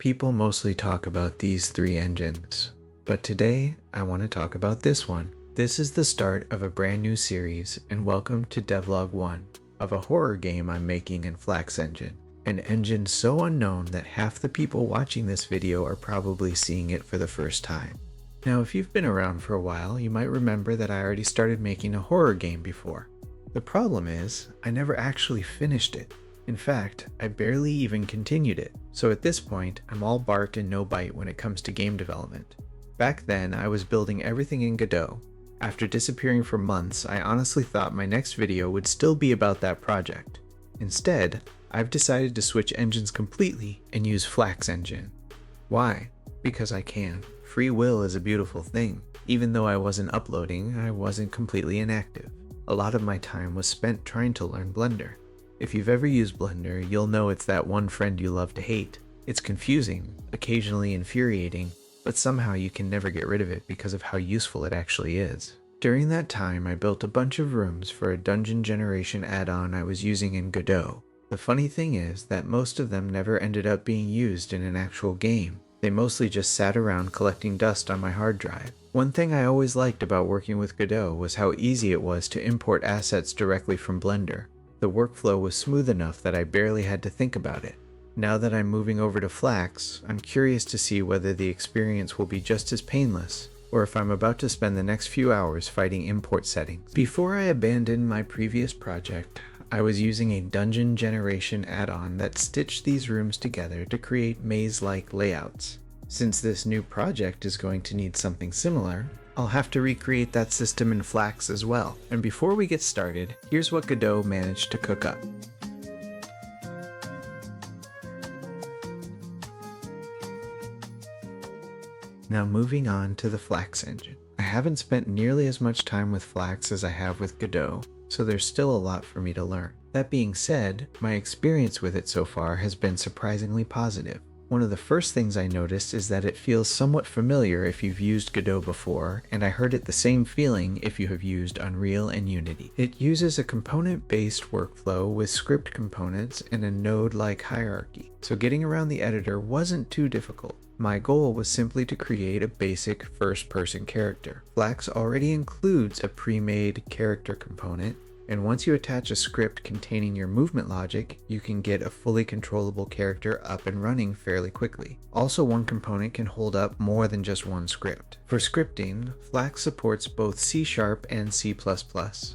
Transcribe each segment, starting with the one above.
People mostly talk about these three engines, but today I want to talk about this one. This is the start of a brand new series, and welcome to Devlog 1 of a horror game I'm making in Flax Engine, an engine so unknown that half the people watching this video are probably seeing it for the first time. Now, if you've been around for a while, you might remember that I already started making a horror game before. The problem is, I never actually finished it. In fact, I barely even continued it, so at this point, I'm all bark and no bite when it comes to game development. Back then, I was building everything in Godot. After disappearing for months, I honestly thought my next video would still be about that project. Instead, I've decided to switch engines completely and use Flax Engine. Why? Because I can. Free will is a beautiful thing. Even though I wasn't uploading, I wasn't completely inactive. A lot of my time was spent trying to learn Blender. If you've ever used Blender, you'll know it's that one friend you love to hate. It's confusing, occasionally infuriating, but somehow you can never get rid of it because of how useful it actually is. During that time, I built a bunch of rooms for a dungeon generation add-on I was using in Godot. The funny thing is that most of them never ended up being used in an actual game. They mostly just sat around collecting dust on my hard drive. One thing I always liked about working with Godot was how easy it was to import assets directly from Blender. The workflow was smooth enough that I barely had to think about it. Now that I'm moving over to Flax, I'm curious to see whether the experience will be just as painless, or if I'm about to spend the next few hours fighting import settings. Before I abandoned my previous project, I was using a dungeon generation add-on that stitched these rooms together to create maze-like layouts. Since this new project is going to need something similar, I'll have to recreate that system in Flax as well. And before we get started, here's what Godot managed to cook up. Now moving on to the Flax engine. I haven't spent nearly as much time with Flax as I have with Godot, so there's still a lot for me to learn. That being said, my experience with it so far has been surprisingly positive. One of the first things I noticed is that it feels somewhat familiar if you've used Godot before, and I heard it the same feeling if you have used Unreal and Unity. It uses a component-based workflow with script components and a node-like hierarchy, so getting around the editor wasn't too difficult. My goal was simply to create a basic first-person character. Flax already includes a pre-made character component, and once you attach a script containing your movement logic, you can get a fully controllable character up and running fairly quickly. Also, one component can hold up more than just one script. For scripting, Flax supports both C# and C++.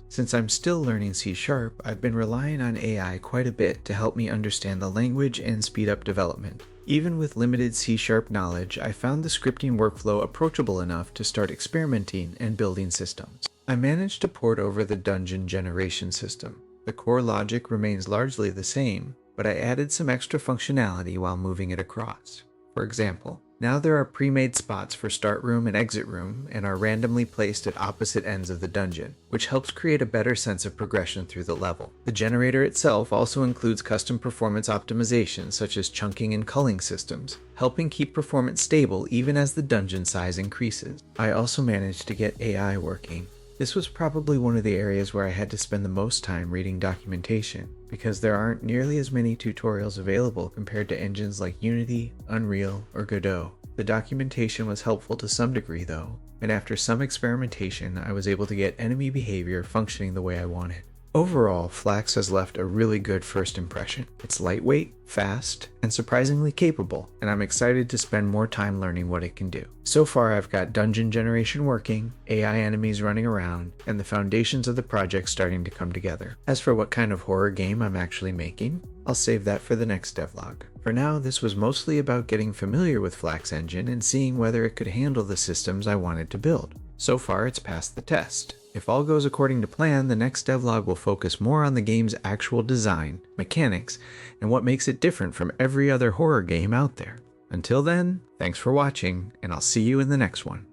Since I'm still learning C#, I've been relying on AI quite a bit to help me understand the language and speed up development. Even with limited C# knowledge, I found the scripting workflow approachable enough to start experimenting and building systems. I managed to port over the dungeon generation system. The core logic remains largely the same, but I added some extra functionality while moving it across. For example, now there are pre-made spots for start room and exit room and are randomly placed at opposite ends of the dungeon, which helps create a better sense of progression through the level. The generator itself also includes custom performance optimizations such as chunking and culling systems, helping keep performance stable even as the dungeon size increases. I also managed to get AI working. This was probably one of the areas where I had to spend the most time reading documentation, because there aren't nearly as many tutorials available compared to engines like Unity, Unreal, or Godot. The documentation was helpful to some degree though, and after some experimentation I was able to get enemy behavior functioning the way I wanted. Overall, Flax has left a really good first impression. It's lightweight, fast, and surprisingly capable, and I'm excited to spend more time learning what it can do. So far I've got dungeon generation working, AI enemies running around, and the foundations of the project starting to come together. As for what kind of horror game I'm actually making, I'll save that for the next devlog. For now, this was mostly about getting familiar with Flax Engine and seeing whether it could handle the systems I wanted to build. So far it's passed the test. If all goes according to plan, the next devlog will focus more on the game's actual design, mechanics, and what makes it different from every other horror game out there. Until then, thanks for watching, and I'll see you in the next one.